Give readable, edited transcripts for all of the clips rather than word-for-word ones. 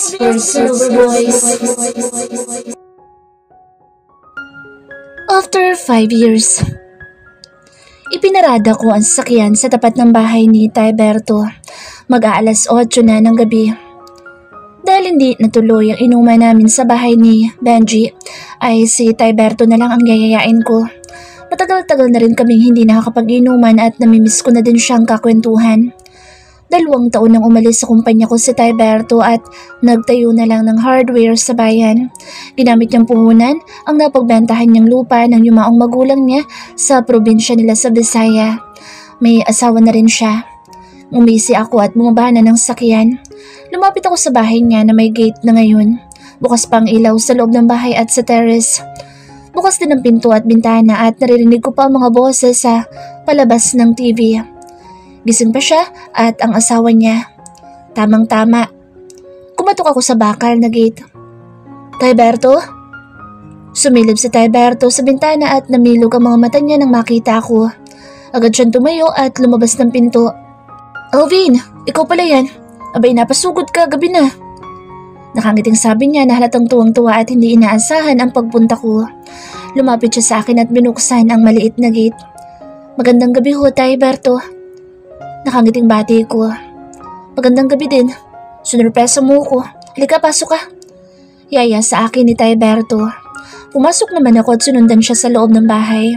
Province for Silver Boys. After 5 years, ipinarada ko ang sasakyan sa tapat ng bahay ni Tayberto. Mag-aalas 8 na ng gabi. Dahil hindi natuloy ang inuman namin sa bahay ni Benji, ay si Tayberto na lang ang yayayain ko. Matagal-tagal na rin kaming hindi nakakapag-inuman at namimiss ko na din siyang kakwentuhan. 2 taon nang umalis sa kumpanya ko si Tayberto at nagtayo na lang ng hardware sa bayan. Ginamit niyang puhunan ang napagbentahan niyang lupa ng yumaong magulang niya sa probinsya nila sa Visaya. May asawa na rin siya. Umisi ako at bumaba na ng sakyan. Lumapit ako sa bahay niya na may gate na ngayon. Bukas pa ang ilaw sa loob ng bahay at sa terrace. Bukas din ang pinto at bintana at naririnig ko pa ang mga boses sa palabas ng TV. Gising pa siya at ang asawa niya. Tamang-tama. Kumatok ako sa bakal na gate. Tayberto? Sumilip si Tayberto sa bintana at namilog ang mga mata niya nang makita ako. Agad siyang tumayo at lumabas ng pinto. Alvin, ikaw pala yan. Abay, napasugod ka, gabi na. Nakangiting sabi niya na halatang tuwang-tuwa at hindi inaasahan ang pagpunta ko. Lumapit siya sa akin at binuksan ang maliit na gate. Magandang gabi ho, Tayberto. Nakangiting bati ko. Magandang gabi din. Sinurpresa mo ko. Halika, pasok ka. Yaya sa akin ni Tayberto. Pumasok naman ako at sinundan siya sa loob ng bahay.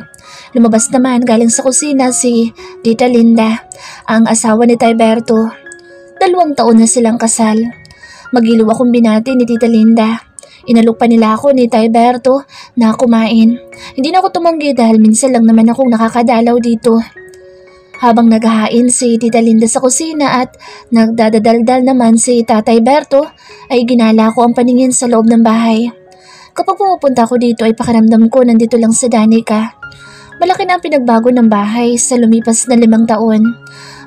Lumabas naman galing sa kusina si Tita Linda, ang asawa ni Tayberto. 2 taon na silang kasal. Magiliw akong binati ni Tita Linda. Inalok pa nila ako ni Tayberto na kumain. Hindi na ako tumanggi dahil minsan lang naman akong nakakadalaw dito. Habang naghahain si Tita Linda sa kusina at nagdadadaldal naman si Tatay Berto, ay ginala ko ang paningin sa loob ng bahay. Kapag pumupunta ako dito ay pakiramdam ko nandito lang si Danica. Malaki na ang pinagbago ng bahay sa lumipas na 5 taon.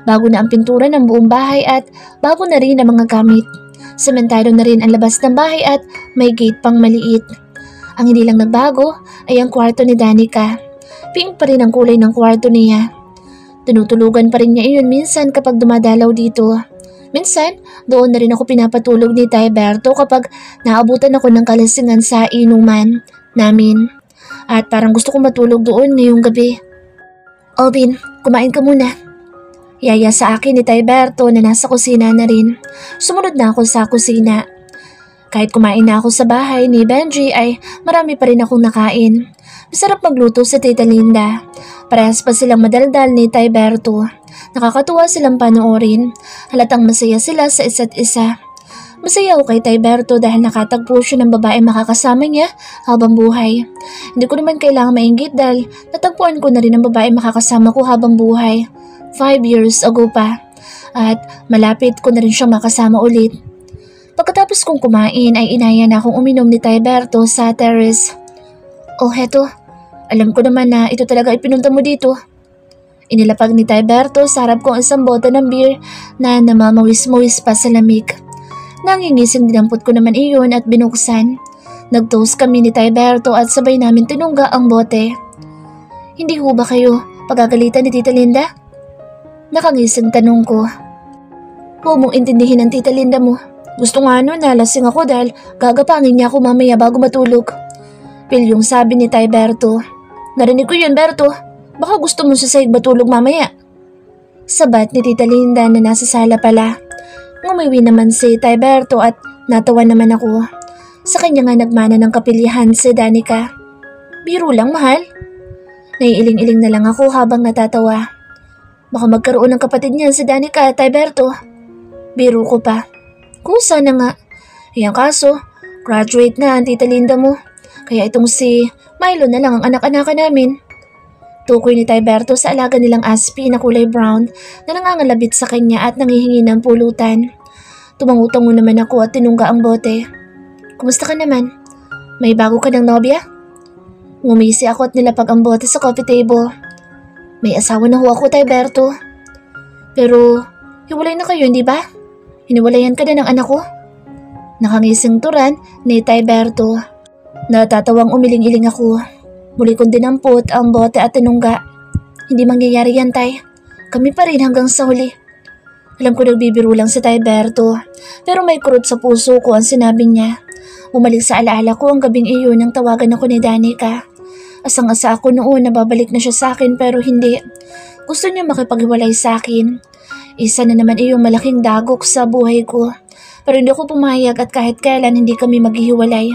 Bago na ang pintura ng buong bahay at bago na rin ang mga gamit. Sementado na rin ang labas ng bahay at may gate pang maliit. Ang hindi lang nagbago ay ang kwarto ni Danica. Pink pa rin ang kulay ng kwarto niya. Tinutulugan pa rin niya iyon minsan kapag dumadalaw dito. Minsan, doon na rin ako pinapatulog ni Tayberto kapag naabutan ako ng kalasingan sa inuman namin. At parang gusto kong matulog doon ngayong gabi. Alvin, kumain ka muna. Yaya sa akin ni Tayberto na nasa kusina na rin. Sumunod na ako sa kusina. Kahit kumain na ako sa bahay ni Benji ay marami pa rin akong nakain. Masarap magluto sa Tita Linda. Parehas pa silang madaldal ni Tayberto. Nakakatuwa silang panoorin. Halatang masaya sila sa isa't isa. Masaya ako kay Tayberto dahil nakatagpo siya ng babae makakasama niya habang buhay. Hindi ko naman kailangan mainggit dahil natagpuan ko na rin ang babae makakasama ko habang buhay. 5 years ago pa. At malapit ko na rin siyang makasama ulit. Pagkatapos kong kumain ay inaya na akong uminom ni Tayberto sa terrace. Oh, heto. Alam ko naman na ito talaga ipinunta mo dito. Inilapag ni Tayberto sa harap ko ang isang bote ng beer na namamawis-mawis pa sa lamig. Nangingising dinampot ko naman iyon at binuksan. Nag-toast kami ni Tayberto at sabay namin tinungga ang bote. Hindi ho ba kayo pagagalitan ni Tita Linda? Nakangising tanong ko. Huwag mong intindihin ang Tita Linda mo. Gusto nga nun nalasing ako dahil gagapangin niya ako mamaya bago matulog. Pilyong sabi ni Tayberto. Narinig ko yun, Berto. Baka gusto mong sasayag matulog mamaya. Sabat ni Tita Linda na nasa sala pala. Ngumiwi naman si Tayberto at natawa naman ako. Sa kanya nga nagmana ng kapilihan si Danica. Biro lang, mahal. Naiiling-iling na lang ako habang natatawa. Baka magkaroon ng kapatid niyan si Danica at Tayberto. Biro ko pa. Kusa na nga. Iyang kaso, graduate na ang Tita Linda mo. Kaya itong si Milo na lang ang anak-anakan namin. Tukoy ni Tayberto sa alaga nilang aspi na kulay brown na nangangalabit sa kanya at nangihingi ng pulutan. Tumangutango naman ako at tinungga ang bote. Kumusta ka naman? May bago ka ng nobya? Ngumisi ako at nilapag ang bote sa coffee table. May asawa na ho ako, Tayberto. Pero hiwalay na kayo, hindi ba? Hiniwalayan ka na ng anak ko? Nakangising turan ni Tayberto. Natatawang umiling-iling ako. Muli kong dinampot ang bote at tinungga. Hindi mangyayari yan, Tay. Kami pa rin hanggang sa huli. Alam ko nagbibiro lang si Tayberto, pero may kurot sa puso ko ang sinabi niya. Bumalik sa alaala ko ang gabing iyon nang tawagan ako ni Danica. Asang-asa ako noon na babalik na siya sa akin pero hindi. Gusto niya makipaghiwalay sa akin. Isa na naman iyong malaking dagok sa buhay ko. Pero hindi ako pumayag at kahit kailan hindi kami maghihiwalay.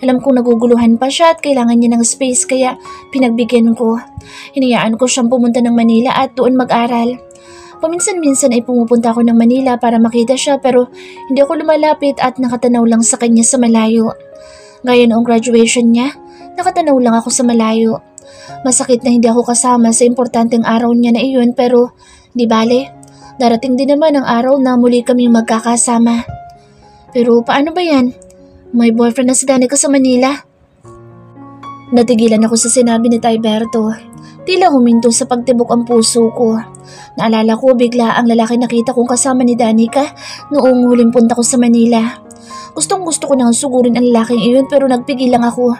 Alam kong naguguluhan pa siya at kailangan niya ng space kaya pinagbigyan ko. Hinayaan ko siyang pumunta ng Manila at doon mag-aral. Paminsan-minsan ay pumupunta ako ng Manila para makita siya pero hindi ako lumalapit at nakatanaw lang sa kanya sa malayo. Gaya noong graduation niya, nakatanaw lang ako sa malayo. Masakit na hindi ako kasama sa importanteng araw niya na iyon pero di bale, darating din naman ang araw na muli kaming magkakasama. Pero paano ba yan? May boyfriend na si Danica sa Manila? Natigilan ako sa sinabi ni Tayberto. Tila huminto sa pagtibok ang puso ko. Naalala ko bigla ang lalaki nakita kong kasama ni Danica noong huling punta ko sa Manila. Gustong gusto ko nang sugurin ang lalaking iyon pero nagpigil lang ako.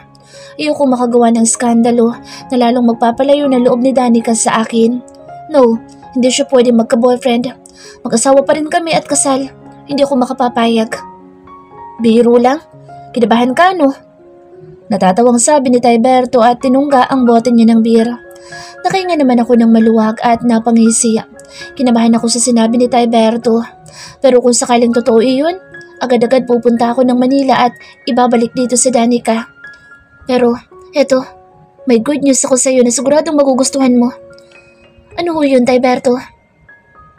Ayoko makagawa ng skandalo na lalong magpapalayo ng loob ni Danica sa akin. No, hindi siya pwede magka-boyfriend. Mag-asawa pa rin kami at kasal. Hindi ako makapapayag. Biro lang? Kinabahan ka no? Natatawang sabi ni Tayberto at tinungga ang bote niya ng beer. Nakahinga naman ako ng maluwag at napangisi. Kinabahan ako sa sinabi ni Tayberto. Pero kung sakaling totoo iyon, agad-agad pupunta ako ng Manila at ibabalik dito si Danica. Pero, eto, may good news ako sa iyo na siguradong magugustuhan mo. Ano ho yun, Tayberto?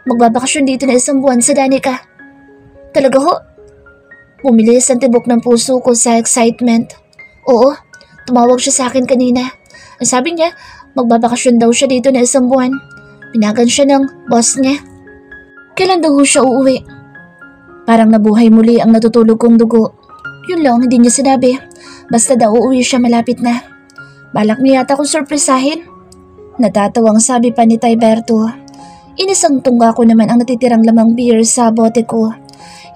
Magbabakasyon dito na 1 buwan sa Danica. Talaga ho? Bumilis ang tibok ng puso ko sa excitement. Oo, tumawag siya sa akin kanina. Ang sabi niya, magbabakasyon daw siya dito na 1 buwan. Pinagan siya ng boss niya. Kailan daw siya uuwi? Parang nabuhay muli ang natutulog kong dugo. Yun lang, hindi niya sinabi. Basta daw uuwi siya malapit na. Balak niya yata akong surpresahin. Natatawang sabi pa ni Tayberto. Inisang tungga ko naman ang natitirang lamang beer sa bote ko.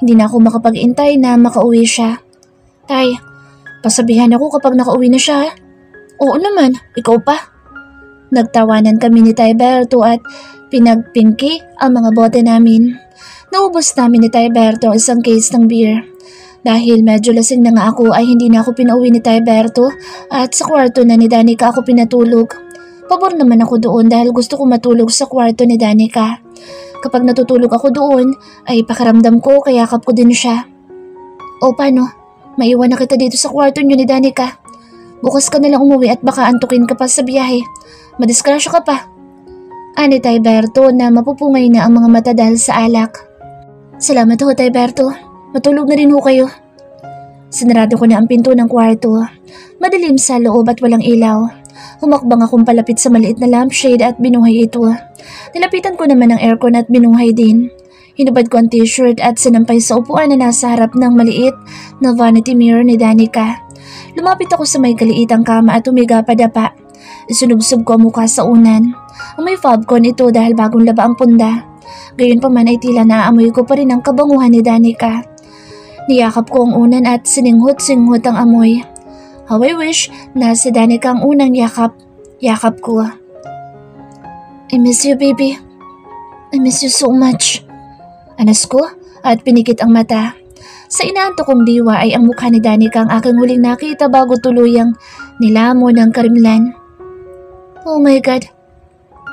Hindi na ako makapag-intay na makauwi siya. Tay, pasabihan ako kapag nakauwi na siya. Oo naman, ikaw pa. Nagtawanan kami ni Tayberto at pinagpingki ang mga bote namin. Naubos namin ni Tayberto ang 1 case ng beer. Dahil medyo lasing na nga ako ay hindi na ako pinauwi ni Tayberto at sa kwarto na ni Danica ako pinatulog. Pabor naman ako doon dahil gusto ko matulog sa kwarto ni Danica. Kapag natutulog ako doon ay pakiramdam ko kaya yakap ko din siya. O paano? Maiwan na kita dito sa kwarto niyo ni Danica. Bukas ka na lang umuwi at baka antukin ka pa sa biyahe. Madiskrasya ka pa. Ani Tayberto na mapupungay na ang mga mata dahil sa alak. Salamat ho Tayberto. Matulog na rin ho kayo. Sinarado ko na ang pinto ng kwarto. Madilim sa loob at walang ilaw. Humakbang akong palapit sa maliit na lampshade at binuhay ito. Nilapitan ko naman ang aircon at binuhay din. Hinubad ko ang t-shirt at sinampay sa upuan na nasa harap ng maliit na vanity mirror ni Danica. Lumapit ako sa may kaliitang kama at humiga padapa. Isunubsob ko ang mukha sa unan. May fobcon ito dahil bagong laba ang punda. Gayunpaman ay tila naaamoy ko pa rin ang kabanguhan ni Danica. Niyakap ko ang unan at sininghot-singhot ang amoy. How I wish na si Danica ang unang yakap ko. I miss you, baby. I miss you so much. Anas ko at pinikit ang mata. Sa inaanto kong diwa ay ang mukha ni Danica ang aking huling nakita bago tuluyang nilamon ng karimlan. Oh my God.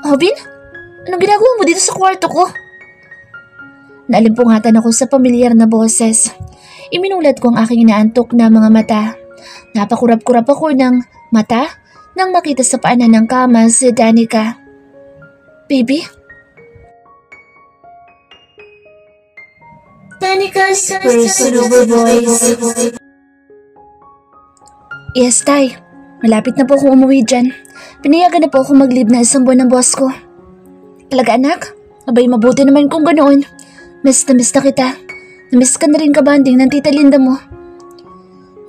Robin? Anong ginagawa mo dito sa kwarto ko? Naalimpungatan ako sa pamilyar na boses. Iminulat ko ang aking inaantok na mga mata. Napakurap-kurap ako ng mata nang makita sa paanan ng kama si Danica. Baby? Danica's personal voice. Yes, Tay. Malapit na po akong umuwi dyan. Pinayagan na po ako mag-leave na 1 buwan ng boss ko. Talaga anak? Abay mabuti naman kung ganoon. Miss na kita. Namiss ka na rin kabanding ng tita Linda mo.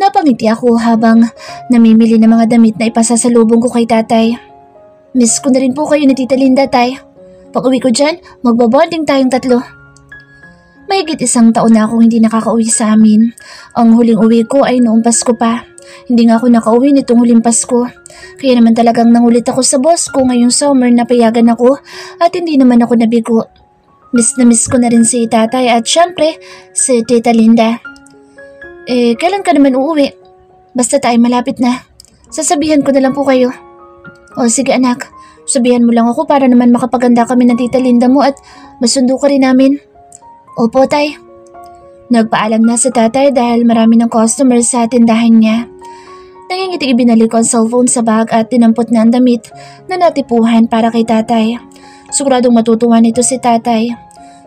Napangiti ako habang namimili ng mga damit na ipasasalubong ko kay tatay. Miss ko na rin po kayo ni tita Linda, Tay. Pag uwi ko dyan, magbabonding tayong 3. Mahigit 1 taon na akong hindi nakakauwi sa amin. Ang huling uwi ko ay noong Pasko pa. Hindi nga ako nakauwi nitong huling Pasko. Kaya naman talagang nangulit ako sa boss ko ngayong summer na payagan ako at hindi naman ako nabigo. Miss na miss ko na rin si tatay at syempre si Tita Linda. Kailan ka naman uuwi? Basta tayo malapit na. Sasabihan ko na lang po kayo. O sige anak, sabihan mo lang ako para naman makapaganda kami ng Tita Linda mo at masundo ka rin namin. Opo tay. Nagpaalam na sa tatay dahil marami ng customers sa tindahan niya. Nangingiti ibinalik ko ang cellphone sa bag at tinampot na ang damit na natipuhan para kay tatay. Siguradong matutuwa nito si tatay.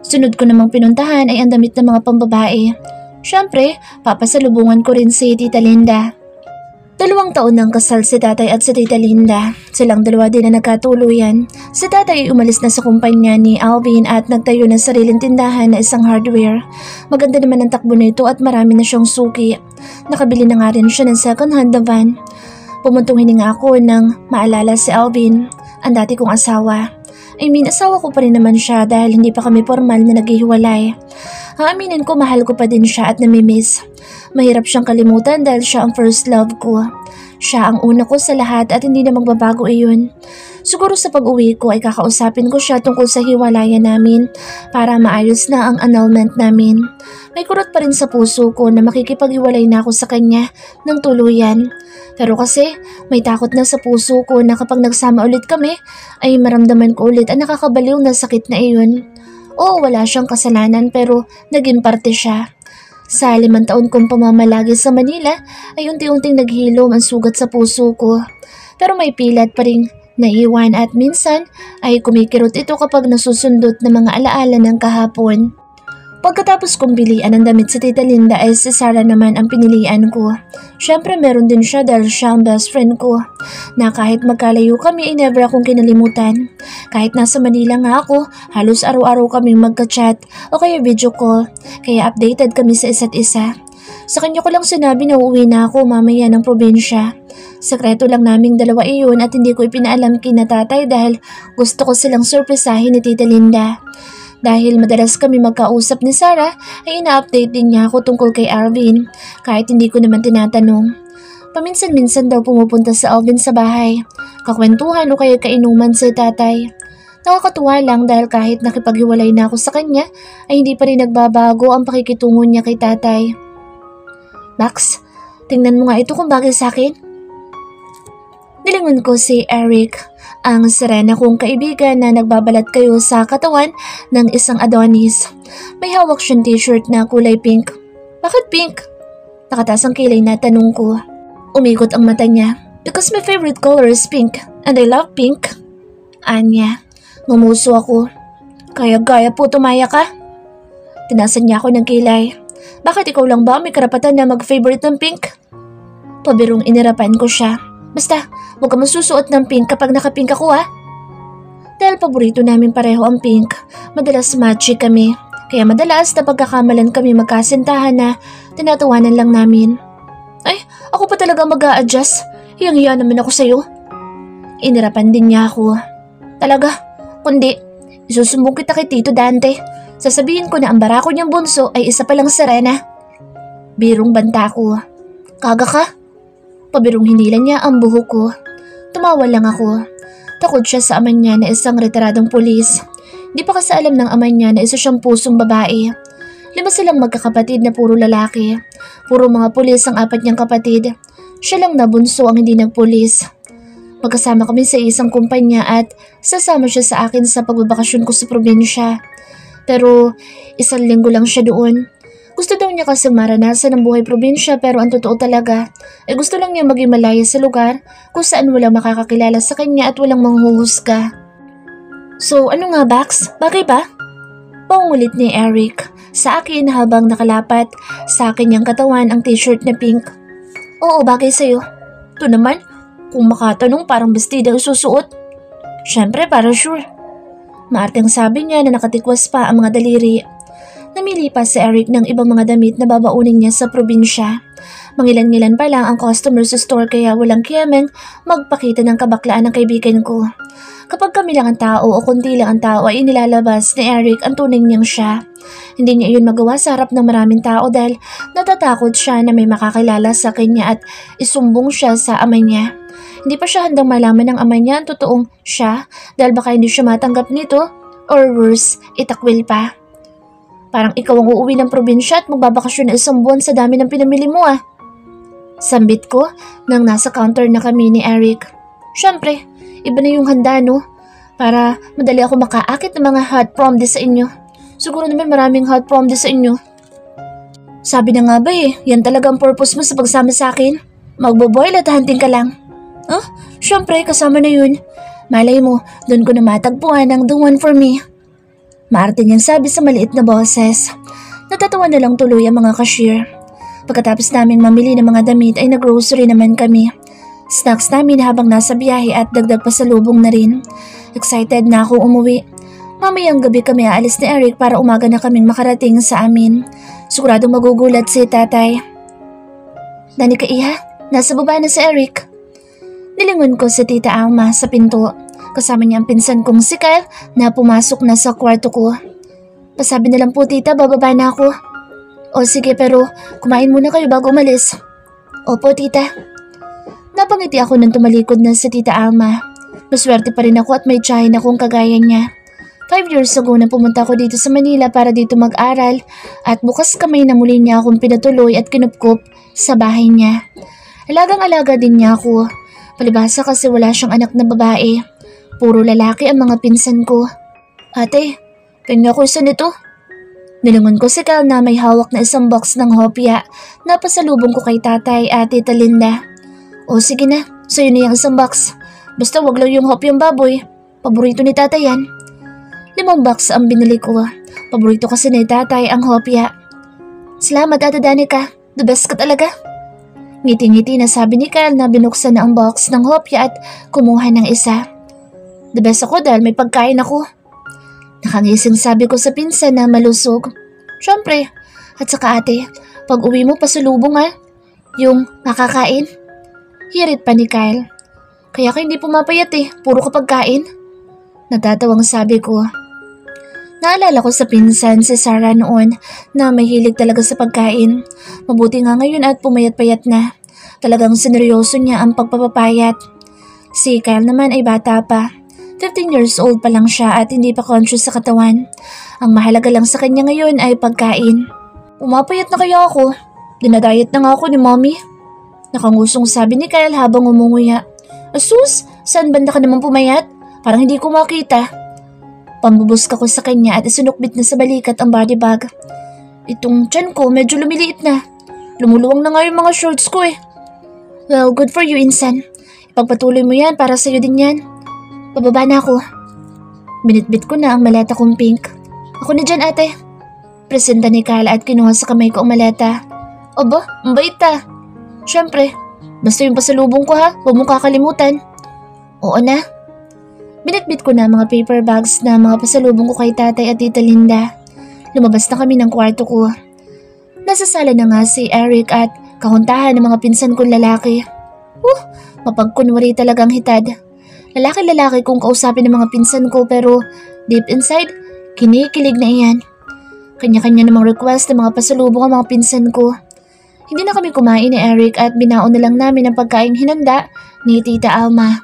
Sunod ko namang pinuntahan ay ang damit ng mga pambabae. Siyempre, papasalubungan ko rin si Tita Linda. 2 taon nang kasal si tatay at si Tita Linda. Silang dalawa din na nagkatuluyan. Si tatay ay umalis na sa kumpanya ni Alvin at nagtayo ng sariling tindahan na isang hardware. Maganda naman ang takbo nito at marami na siyang suki. Nakabili na nga rin siya ng second hand na van. Pumuntong hininga ako nang maalala si Alvin, ang dati kong asawa. Asawa ko pa rin naman siya dahil hindi pa kami formal na naghihiwalay. Aaminin ko mahal ko pa din siya at namimiss. Mahirap siyang kalimutan dahil siya ang first love ko. Siya ang una ko sa lahat at hindi na magbabago iyon. Siguro sa pag-uwi ko ay kakausapin ko siya tungkol sa hiwalayan namin para maayos na ang annulment namin. May kurot pa rin sa puso ko na makikipaghiwalay na ako sa kanya ng tuluyan. Pero kasi may takot na sa puso ko na kapag nagsama ulit kami ay maramdaman ko ulit ang nakakabaliw na sakit na iyon. Oo, wala siyang kasalanan pero naging parte siya. Sa 5 taon kong pamamalagi sa Manila ay unti-unting naghilom ang sugat sa puso ko. Pero may pilat pa rin naiwan at minsan ay kumikirot ito kapag nasusundot ng mga alaala ng kahapon. Pagkatapos kong bilian ng damit si Tita Linda ay si Sarah naman ang pinilian ko. Siyempre meron din siya dahil siya ang best friend ko. Na kahit magkalayo kami ay never akong kinalimutan. Kahit nasa Manila nga ako, halos araw-araw kaming magka-chat o kaya video call. Kaya updated kami sa isa't isa. Sa kanya ko lang sinabi na uuwi na ako mamaya ng probinsya. Sekreto lang naming dalawa iyon at hindi ko ipinaalam kina tatay dahil gusto ko silang surpresahin ni Tita Linda. Dahil madalas kami magkausap ni Sarah, ay ina-update din niya ako tungkol kay Alvin, kahit hindi ko naman tinatanong. Paminsan-minsan daw pumupunta sa Alvin sa bahay, kakwentuhan o kaya kainuman si tatay. Nakakatuwa lang dahil kahit nakipaghiwalay na ako sa kanya, ay hindi pa rin nagbabago ang pakikitungo niya kay tatay. Max, tingnan mo nga ito kung bagay sa akin. Nilingon ko si Eric, ang serena kong kaibigan na nagbabalat kayo sa katawan ng isang Adonis. May hawak siyang t-shirt na kulay pink. Bakit pink? Nakataas ang kilay na tanong ko. Umikot ang mata niya. Because my favorite color is pink and I love pink. Anya, ngumuso ako. Gaya-gaya po tumaya ka. Tinasan niya ako ng kilay. Bakit ikaw lang ba may karapatan na mag-favorite ng pink? Pabirong inirapan ko siya. Basta, huwag ka masusuot ng pink kapag naka-pink ako Dahil paborito namin pareho ang pink, madalas matchy kami. Kaya madalas na pagkakamalan kami magkasintahan na tinatawanan lang namin. Ay, ako pa talaga mag-a-adjust. Hiyang-hiya naman ako sa'yo. Inirapan din niya ako. Talaga, kundi, isusumbong kita kay Tito Dante. Sasabihin ko na ang barako niyang bunso ay isa palang Serena. Birong banta ko. Kaga ka? Pabirong hinila niya ang buhok ko. Tumawa lang ako. Takot siya sa ama niya na isang retiradong pulis. Di pa kasi alam ng ama niya na isa siyang pusong babae. 5 silang magkakapatid na puro lalaki. Puro mga pulis ang 4 niyang kapatid. Siya lang na bunso ang hindi nagpulis. Magkasama kami sa isang kumpanya at sasama siya sa akin sa pagbabakasyon ko sa probinsya. Pero 1 linggo lang siya doon. Gusto daw niya kasi maranasan ng buhay probinsya pero ang totoo talaga ay gusto lang niya maging malaya sa lugar kung saan walang makakakilala sa kanya at walang manghuhusga. So ano nga Bax? Bagay ba? Pangungulit ni Eric sa akin habang nakalapat sa kanyang katawan ang t-shirt na pink. Oo, bagay sa'yo. Ito naman, kung makatanong parang bestida ang susuot. Siyempre para sure. Maarteng sabi niya na nakatikwas pa ang mga daliri. Namili pa si Eric ng ibang mga damit na babaunin niya sa probinsya. Mangilan-ngilan pa lang ang customer sa store kaya walang kiyameng magpakita ng kabaklaan ng kaibigan ko. Kapag kami lang ang tao o kunti lang ang tao ay inilalabas ni Eric ang tunay niyang siya. Hindi niya iyon magawa sa harap ng maraming tao dahil natatakot siya na may makakilala sa kanya at isumbong siya sa ama niya. Hindi pa siya handang malaman ng ama niya ang totoong siya dahil baka hindi siya matanggap nito Or worse, itakwil pa. Parang ikaw ang uuwi ng probinsya at magbabakasyon na 1 buwan sa dami ng pinamili mo ah. Sambit ko nang nasa counter na kami ni Eric. Siyempre, iba na yung handa no? Para madali ako makaakit ng mga hot prom sa inyo. Siguro naman maraming hot prom sa inyo. Sabi na nga ba yan talaga ang purpose mo sa pagsama sa akin? Magbo-boil at hunting ka lang. Siyempre, kasama na yun. Malay mo, doon ko na matagpuan ang the one for me. Maarte niyang sabi sa maliit na boses. Natatawa na lang tuloy ang mga cashier. Pagkatapos naming mamili ng mga damit ay nag-grocery naman kami. Snacks namin habang nasa biyahe at dagdag pasalubong na rin. Excited na ako umuwi. Mamayang gabi kami aalis ni Eric para umaga na kaming makarating sa amin. Siguradong magugulat si tatay. Danica iha, nasa baba na si Eric. Nilingon ko si Tita Alma sa pinto. Kasama niya ang pinsan kong si Kyle na pumasok na sa kwarto ko. Pasabi na lang po tita, bababa na ako. O sige pero kumain muna kayo bago umalis. Opo tita. Napangiti ako nang tumalikod na si Tita Alma. Maswerte pa rin ako at may tsahin akong kagaya niya. 5 years ago na pumunta ako dito sa Manila para dito mag-aral at bukas kamay na muli niya akong pinatuloy at kinupkup sa bahay niya. Alagang-alaga din niya ako. Palibhasa kasi wala siyang anak na babae. Puro lalaki ang mga pinsan ko. Ate, kanya ko isa nito. Nilingon ko si Cal na may hawak na isang box ng hopya na pasalubong ko kay tatay at tita Linda. O sige na, sa'yo na yung isang box. Basta wag lang yung hopyang baboy. Paborito ni tatay yan. 5 box ang binili ko. Paborito kasi ni tatay ang hopya. Salamat Ate Danica, the best ka talaga. Ngiti-ngiti na sabi ni Cal na binuksan na ang box ng hopya at kumuha ng isa. The best ako dahil may pagkain ako. Nakangising sabi ko sa pinsan na malusog. Siyempre, at saka ate, pag uwi mo pasalubong ha, yung makakain. Hirit pa ni Kyle. Kaya ka hindi pumapayat puro ka pagkain. Natatawang sabi ko. Naalala ko sa pinsan si Sarah noon na may hilig talaga sa pagkain. Mabuti nga ngayon at pumayat-payat na. Talagang sineryoso niya ang pagpapapayat. Si Kyle naman ay bata pa. 15 years old pa lang siya at hindi pa conscious sa katawan. Ang mahalaga lang sa kanya ngayon ay pagkain. Pumapayat na kaya ako? Dinadayet na nga ako ni mommy. Nakangusong sabi ni Kyle habang umunguya. Asus, saan banda ka naman pumayat? Parang hindi ko makita. Pambubuska ko sa kanya at isinukbit na sa balikat ang body bag. Itong tiyan ko medyo lumiliit na. Lumuluwang na nga yung mga shorts ko Well, good for you, Insan. Ipagpatuloy mo yan para sa'yo din yan. Bababa na ako. Binitbit ko na ang maleta kong pink. Ako na dyan ate. Presenta ni Kyle at kinuha sa kamay ko ang maleta. Aba, ang bait Siyempre, basta yung pasalubong ko ha, huwag mong kakalimutan. Oo na. Binitbit ko na mga paper bags na mga pasalubong ko kay tatay at tita Linda. Lumabas na kami ng kwarto ko. Nasa sala na nga si Eric at kahuntahan ng mga pinsan kong lalaki. Mapagkunwari talagang hitad. Lalaki-lalaki kong kausapin ng mga pinsan ko pero deep inside, kinikilig na iyan. Kanya-kanya namang request ng mga pasalubong ang mga pinsan ko. Hindi na kami kumain ni Eric at binaon na lang namin ang pagkaing hinanda ni Tita Alma.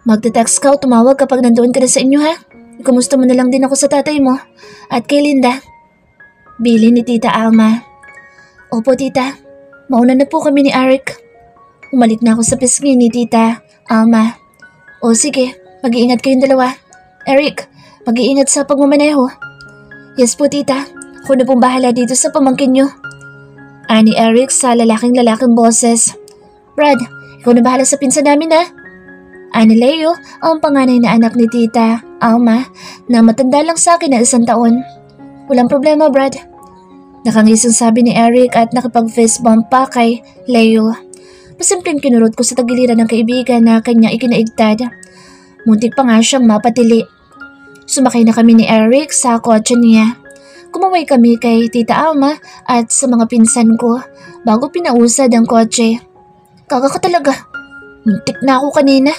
Magte-text ka o tumawag kapag nandoon ka na sa inyo ha? Kumusta mo na lang din ako sa tatay mo at kay Linda. Bili ni Tita Alma. Opo tita, mauna na po kami ni Eric. Umalik na ako sa pisngi ni Tita Alma. O sige, mag-iingat kayong dalawa. Eric, mag-iingat sa pagmamaneho. Yes po tita, ako na pong bahala dito sa pamangkin nyo. Ani Eric sa lalaking boses. Brad, ikaw na bahala sa pinsan namin ha. Ani Leo, ang panganay na anak ni Tita Alma na matanda lang sa akin na 1 taon. Walang problema Brad. Nakangising sabi ni Eric at nakipag-fist bump pa kay Leo. Pasimpleng kinurot ko sa tagiliran ng kaibigan na kanyang ikinaigtad. Muntik pa nga siyang mapatili. Sumakay na kami ni Eric sa kotse niya. Kumaway kami kay Tita Alma at sa mga pinsan ko bago pinausad ang kotse. Kaga ka talaga. Muntik na ako kanina.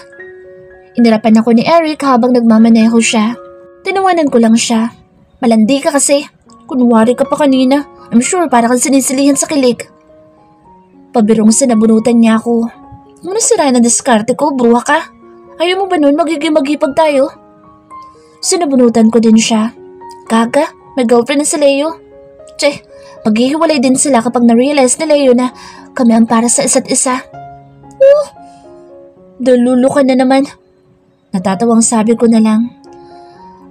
Inirapan ako ni Eric habang nagmamaneho siya. Tinawanan ko lang siya. Malandi ka kasi. Kunwari ka pa kanina. I'm sure para kang sinisilihan sa kilig. Pabirong sinabunutan niya ako. Ano sira na diskarte ko, bruha ka? Ayaw mo ba nun magiging maghipag tayo? Sinabunutan ko din siya. Gaga, may girlfriend na si Leo. Tse, maghihiwalay din sila kapag na-realize ni Leo na kami ang para sa isa't isa. Dalulo ka na naman. Natatawang sabi ko na lang.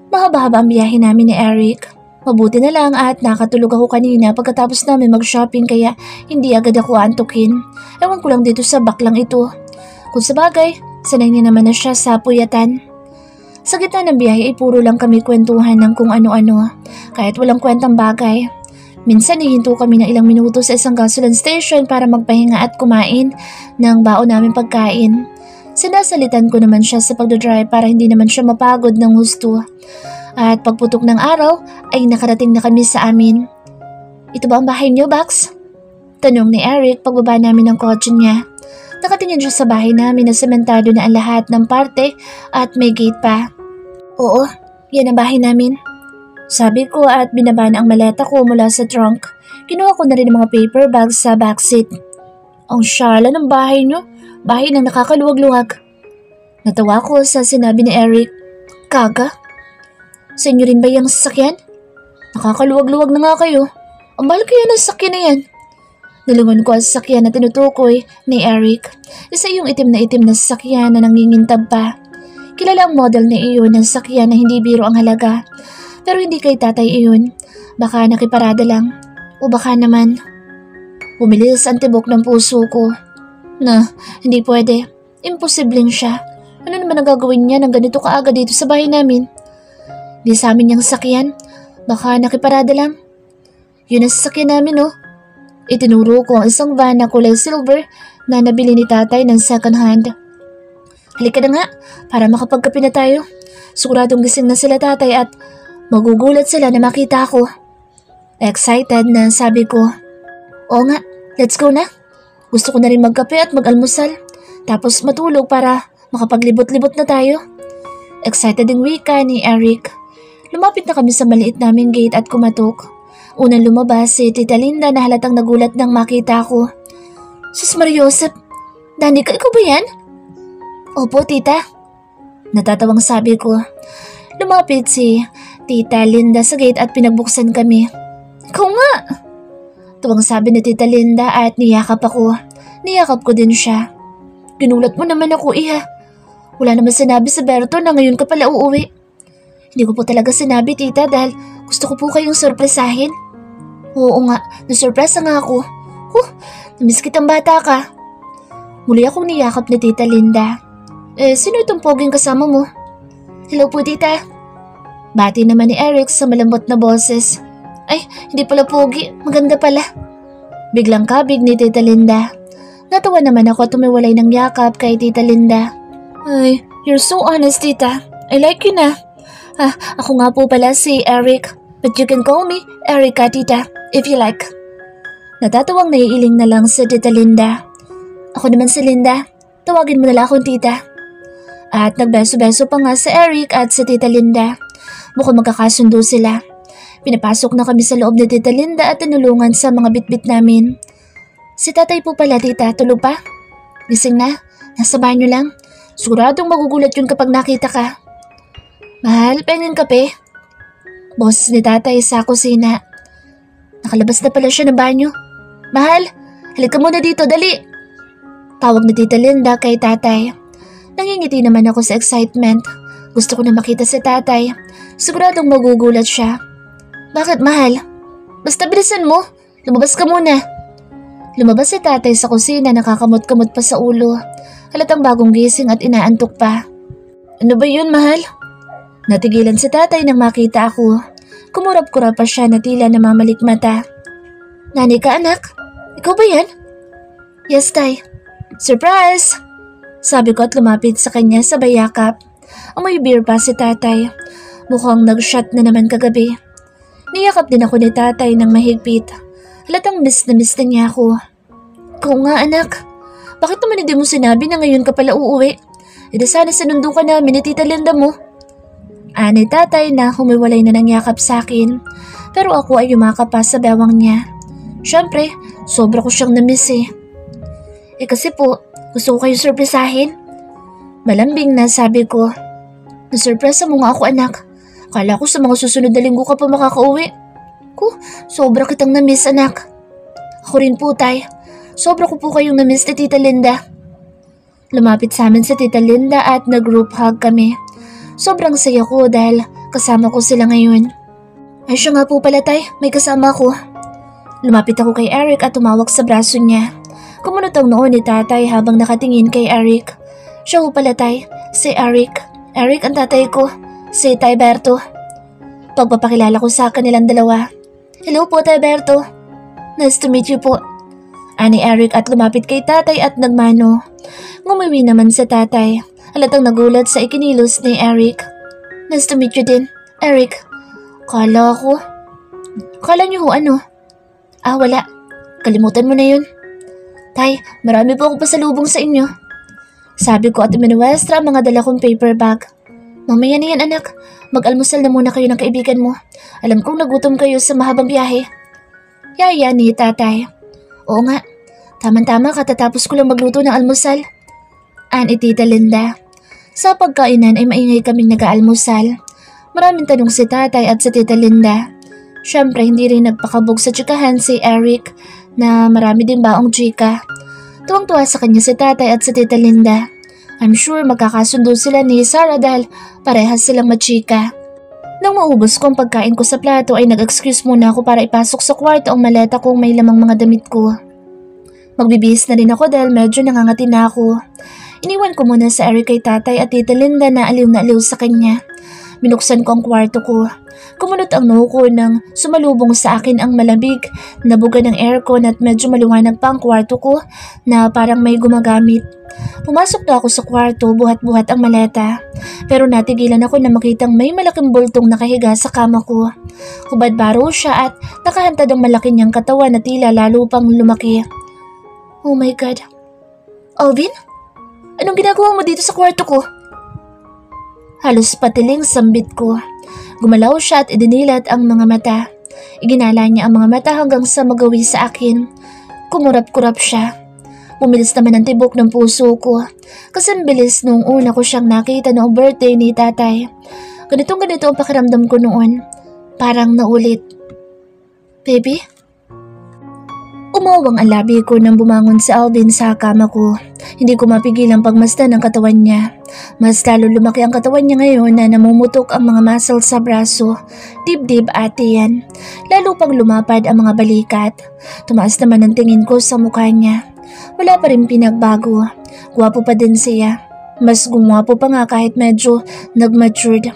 Mahaba-haba ang biyahe namin ni Eric. Mabuti na lang at nakatulog ako kanina pagkatapos namin mag-shopping kaya hindi agad ako antukin. Ewan ko lang dito sa baklang ito. Kung sabagay, sanay niya naman na siya sa puyatan. Sa gitna ng biyahe ay puro lang kami kwentuhan ng kung ano-ano, kahit walang kwentang bagay. Minsan hihinto kami ng ilang minuto sa isang gasoline station para magpahinga at kumain ng baon namin pagkain. Sinasalitan ko naman siya sa pagdodrive para hindi naman siya mapagod ng husto. At pagputok ng araw ay nakarating na kami sa amin. Ito ba ang bahay niyo, Bax? Tanong ni Eric pagbaba namin ng kotse niya. Nakatingin siya sa bahay namin na sementado na ang lahat ng parte at may gate pa. Oo, yan ang bahay namin. Sabi ko at binaba na ang maleta ko mula sa trunk. Kinuha ko na rin ang mga paper bags sa backseat. Ang syala ng bahay niyo, bahay na nakakaluwag-luwag. Natawa ko sa sinabi ni Eric. Kaga? Sa inyo rin ba yung sasakyan? Nakakaluwag-luwag na nga kayo. Ang mahal kaya ng sasakyan na yan. Nalungan ko ang sasakyan na tinutukoy ni Eric. Isa yung itim na sasakyan na nangingintab pa. Kilala ang model na iyon ng sasakyan na hindi biro ang halaga. Pero hindi kay tatay iyon. Baka nakiparada lang. O baka naman. Bumilis ang tibok ng puso ko. Na, hindi pwede. Imposibleng siya. Ano naman ang gagawin niya ng ganito kaaga dito sa bahay namin? Di sa amin niyang sasakyan. Baka nakiparada lang. Yun ang sasakyan namin, oh. Itinuro ko ang isang van na kulay silver na nabili ni tatay ng second hand. Halika na nga, para makapagkape na tayo. Siguradong gising na sila tatay at magugulat sila na makita ako. Excited na sabi ko. Oo nga, let's go na. Gusto ko na rin magkape at mag-almusal. Tapos matulog para makapaglibot-libot na tayo. Excited ang wika ni Eric. Lumapit na kami sa maliit naming gate at kumatok. Unang lumabas si Tita Linda na halatang nagulat nang makita ko. Sus Mariosep, Danica, ikaw ba yan? Opo, tita. Natatawang sabi ko. Lumapit si Tita Linda sa gate at pinagbuksan kami. Ikaw nga! Tuwang sabi ni Tita Linda at niyakap ako. Niyakap ko din siya. Ginulat mo naman ako, iha. Wala naman sinabi sa Berto na ngayon ka pala uuwi. Hindi ko po talaga sinabi, tita, dahil gusto ko po kayong sorpresahin. Oo nga, nasurpresa nga ako. Namiss kitang bata ka. Muli akong niyakap ni Tita Linda. Sino itong poging kasama mo? Hello po, tita. Bati naman ni Eric sa malambot na boses. Ay, hindi pala pogi, maganda pala. Biglang kabig ni Tita Linda. Natawa naman ako at tumiwalay ng yakap kay Tita Linda. Ay, you're so honest, tita. I like you na. Ako nga po pala si Eric. But you can call me Erica, tita, if you like. Natatawang naiiling na lang si Tita Linda. Ako naman si Linda. Tawagin mo na lang akong tita. At nagbeso-beso pa nga si Eric at si Tita Linda. Mukhang magkakasundo sila. Pinapasok na kami sa loob ni Tita Linda at tinulungan sa mga bitbit namin. Si tatay po pala, tita, tulog pa? Gising na, nasa banyo lang. Siguradong magugulat yun kapag nakita ka. Mahal, pengeng kape. Boses ni tatay sa kusina. Nakalabas na pala siya ng banyo. Mahal, halika muna dito, dali. Tawag ni Tita Linda kay tatay. Nangingiti naman ako sa excitement. Gusto ko na makita si tatay. Siguradong magugulat siya. Bakit, mahal? Basta bilisan mo. Lumabas ka muna. Lumabas si tatay sa kusina, nakakamot-kamot pa sa ulo. Halatang bagong gising at inaantok pa. Ano ba yun, mahal? Natigilan si tatay nang makita ako. Kumurap-kurap pa siya na tila namamalik mata. Nani ka, anak? Ikaw ba yan? Yes, tay. Surprise! Sabi ko at lumapit sa kanya sa bayakap. Amoy beer pa si tatay. Mukhang nag-shot na naman kagabi. Niyakap din ako ni tatay ng mahigpit. Halatang miss na niya ako. Ikaw nga, anak. Bakit naman hindi mo sinabi na ngayon ka pala uuwi? Edi sana sinundo ka namin ni Tita Linda mo. Ani tatay na humiwalay na ng yakap sa akin. Pero ako ay yumakap pa sa bewang niya. Siyempre, sobra ko siyang namiss eh. Kasi po, gusto ko kayo surpresahin. Malambing na sabi ko. Nasurpresa mo nga ako, anak. Kala ko sa mga susunod na linggo ka pa makakauwi. Sobra kitang na-miss, anak. Ako rin po, Tay. Sobra ko po kayong na-miss ni Tita Linda. Lumapit sa amin si Tita Linda at nag-group hug kami. Sobrang saya ko dahil kasama ko sila ngayon. Ay siya nga po pala, Tay. May kasama ko. Lumapit ako kay Eric at tumawag sa braso niya. Kumunot ang noo ni Tatay habang nakatingin kay Eric. Siya po pala, Tay. Si Eric. Eric ang tatay ko. Si Tay Berto. Pagpapakilala ko sa kanilang dalawa. Hello po, Tay Berto. Nice to meet you po. Ani Eric at lumapit kay Tatay at nagmano. Ngumiwi naman sa Tatay. Halatang nagulat sa ikinilos ni Eric. Nice to meet you din, Eric. Kala niyo ho ano? Wala. Kalimutan mo na yun. Tay, marami po akong pasalubong sa inyo. Sabi ko at iminuwestra ang mga dala kong paper bag. Mamaya na yan, anak. Mag-almusal na muna kayo ng kaibigan mo. Alam kong nagutom kayo sa mahabang biyahe. Yaya ni Tatay. Oo nga. Tama-tama katatapos ko lang magluto ng almusal. Ani Tita Linda. Sa pagkainan ay maingay kaming nag-aalmusal. Maraming tanong si Tatay at si Tita Linda. Siyempre hindi rin nagpakabog sa tsikahan si Eric na marami din baong chika. Tuwang-tuwa sa kanya si Tatay at si Tita Linda. I'm sure magkakasundo sila ni Sarah dahil parehas silang machika. Nang maubos ko ang pagkain ko sa plato ay nag-excuse muna ako para ipasok sa kwarto ang maleta kong may lamang mga damit ko. Magbibihis na rin ako dahil medyo nangangati na ako. Iniwan ko muna sa Eric kay Tatay at Tita Linda na aliw sa kanya. Binuksan ko ang kwarto ko. Kumunot ang noo ko nang sumalubong sa akin ang malamig na buga ng aircon at medyo maliwanag pa ang kwarto ko na parang may gumagamit. Pumasok na ako sa kwarto, buhat-buhat ang maleta. Pero natigilan ako na makitang may malaking bultong nakahiga sa kama ko. Hubad-baro siya at nakahantad ang malaki niyang katawan na tila lalo pang lumaki. Oh my God. Alvin? Anong ginagawa mo dito sa kwarto ko? Halos patiling sambit ko. Gumalaw siya at idinilat ang mga mata. Iginala niya ang mga mata hanggang sa magawi sa akin. Kumurap-kurap siya. Pumilis naman ang tibok ng puso ko. Kasi bilis nung una ko siyang nakita noong birthday ni Tatay. Ganitong-ganito ang pakiramdam ko noon. Parang naulit. Baby? Umawang ang labi ko nang bumangon si Alvin sa kama ko. Hindi ko mapigil ang pagmasdan ng katawan niya. Mas lalo lumaki ang katawan niya ngayon na namumutok ang mga muscles sa braso, dibdib at tiyan. Lalo pang lumapad ang mga balikat. Tumaas naman ang tingin ko sa mukha niya. Wala pa rin pinagbago. Gwapo pa din siya. Mas gumwapo pa nga kahit medyo nag-matured.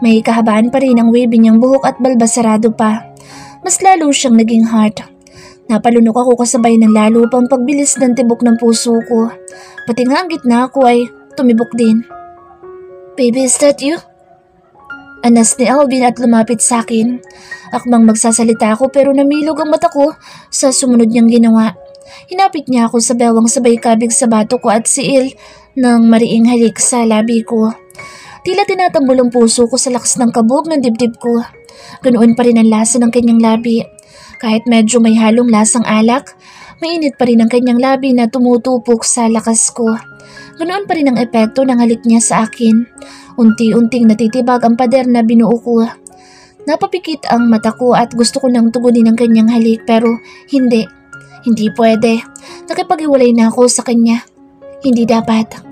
May kahabaan pa rin ang wavy niyang buhok at balbasarado pa. Mas lalo siyang naging hot. Napalunok ako kasabay ng lalo pang pagbilis ng tibok ng puso ko. Pati nga ang gitna ko ay tumibok din. Baby, is that you? Anas ni Alvin at lumapit sa akin. Akmang magsasalita ako pero namilog ang mata ko sa sumunod niyang ginawa. Hinapit niya ako sa bewang sabay kabig sa bato ko at siil ng mariing halik sa labi ko. Tila tinatanggol ang puso ko sa lakas ng kabog ng dibdib ko. Ganoon pa rin ang lasa ng kanyang labi. Kahit medyo may halong lasang alak, mainit pa rin ang kanyang labi na tumutupok sa lakas ko. Ganoon pa rin ang epekto ng halik niya sa akin. Unti-unting natitibag ang pader na binuo ko. Napapikit ang mata ko at gusto ko nang tugunin ang kanyang halik pero hindi. Hindi pwede. Nakipag-iwalay na ako sa kanya. Hindi dapat.